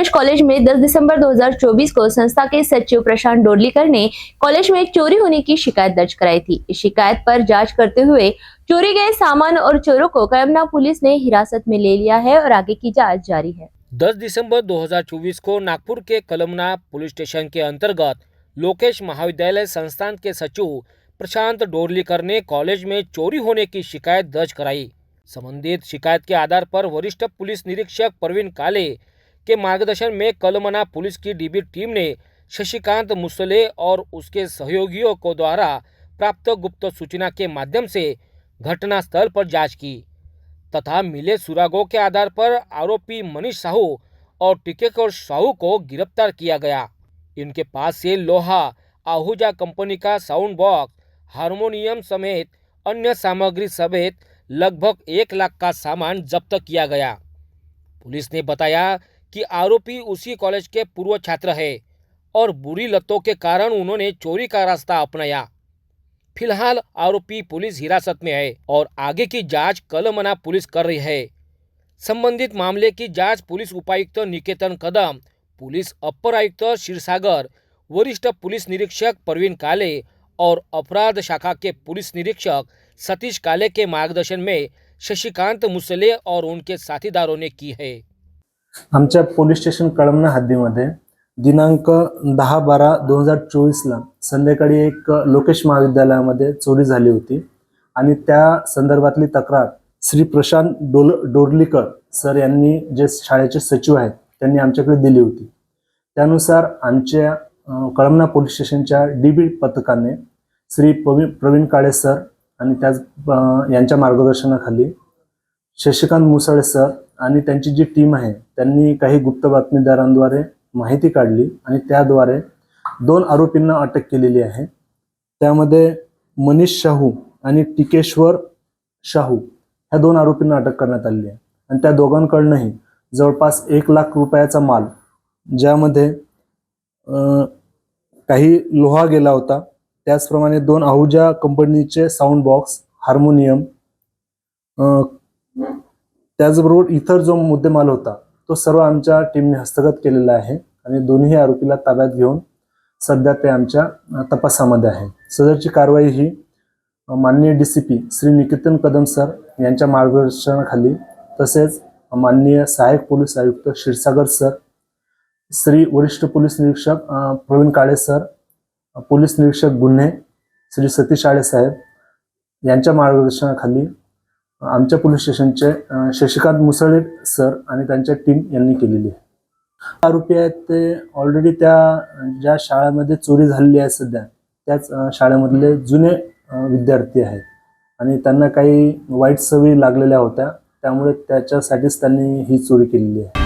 Ramesh college में 10 दिसंबर 2024 को संस्था के सचिव प्रशांत डोरलीकर ने कॉलेज में चोरी होने की शिकायत दर्ज कराई थी। इस शिकायत पर जांच करते हुए चोरी गए सामान और चोरों को कलमना पुलिस ने हिरासत में ले लिया है और आगे की जांच जारी है। 10 दिसंबर 2024 को नागपुर के कलमना पुलिस स्टेशन के अंतर्गत लोकेश महाविद्यालय संस्थान के सचिव प्रशांत डोरलीकर ने कॉलेज में चोरी होने की शिकायत दर्ज कराई। संबंधित शिकायत के आधार पर वरिष्ठ पुलिस निरीक्षक प्रवीण काले के मार्गदर्शन में कलमना पुलिस की डीबी टीम ने शशिकांत मुसले और उसके सहयोगियों को द्वारा प्राप्त गुप्त सूचना के माध्यम से घटनास्थल पर जांच की तथा मिले सुरागों के आधार पर आरोपी मनीष साहू और टिकेकर साहू को गिरफ्तार किया गया। इनके पास से लोहा, आहूजा कंपनी का साउंड बॉक्स, हारमोनियम समेत अन्य सामग्री समेत लगभग 1 लाख का सामान जब्त किया गया। पुलिस ने बताया कि आरोपी उसी कॉलेज के पूर्व छात्र है और बुरी लतों के कारण उन्होंने चोरी का रास्ता अपनाया। फिलहाल आरोपी पुलिस हिरासत में है और आगे की जांच कलमना पुलिस कर रही है। संबंधित मामले की जांच पुलिस उपायुक्त निकेतन कदम, पुलिस अपर आयुक्त क्षीरसागर, वरिष्ठ पुलिस निरीक्षक प्रवीण काले और अपराध शाखा के पुलिस निरीक्षक सतीश काले के मार्गदर्शन में शशिकांत मुसले और उनके साथीदारों ने की है। आमच्या पोलीस स्टेशन कळमना हद्दीमध्ये दिनांक 10/12/2024 ला संध्याकाळी एक लोकेश महाविद्यालयामध्ये चोरी झाली होती आणि त्या संदर्भातली तक्रार श्री प्रशांत डोरलीकर सर यांनी जे शाळेचे सचिव आहेत त्यांनी आमच्याकडे दिली होती। त्यानुसार आमच्या कळमना पोलीस स्टेशनच्या डीबी पथकाने श्री प्रवीण काळे सर आणि यांच्या मार्गदर्शनाखाली शशिकांत मुसळे सर आणि त्यांची जी टीम आहे त्यांनी काही गुप्त बातमीदारांद्वारे माहिती काढली आणि त्याद्वारे 2 आरोपींना अटक केलेली आहे। त्यामध्ये मनीष साहू आणि टिकेश्वर साहू ह्या 2 आरोपींना अटक करण्यात आली आहे आणि त्या दोघांकडूनही जवळपास 1 लाख रुपयाचा माल, ज्यामध्ये काही लोहा गेला होता, त्याचप्रमाणे 2 आहूजा कंपनीचे साऊंड बॉक्स, हार्मोनियम, त्याचबरोबर इतर जो मुद्देमाल होता तो सर्व आमच्या टीमने हस्तगत केलेला आहे आणि दोन्ही आरोपीला ताब्यात घेऊन सध्या ते आमच्या तपासामध्ये आहे। सदरची कारवाई ही माननीय डीसीपी श्री निकेतन कदम सर यांच्या मार्गदर्शनाखाली तसेच माननीय सहाय्यक पोलीस आयुक्त क्षीरसागर सर, श्री वरिष्ठ पोलीस निरीक्षक प्रवीण काळे सर, पोलीस निरीक्षक गुन्हे श्री सतीश आळे साहेब यांच्या मार्गदर्शनाखाली आमच्या पोलीस स्टेशनचे शशिकांत मुसळे सर आणि त्यांच्या टीम यांनी केलेली आहे। आरोपी आहेत ते ऑलरेडी त्या ज्या शाळेमध्ये चोरी झालेली आहे सध्या त्याच शाळेमधले जुने विद्यार्थी आहेत आणि त्यांना काही वाईट सवयी लागलेल्या होत्या, त्यामुळे त्याच्यासाठीच त्यांनी ही चोरी केलेली आहे।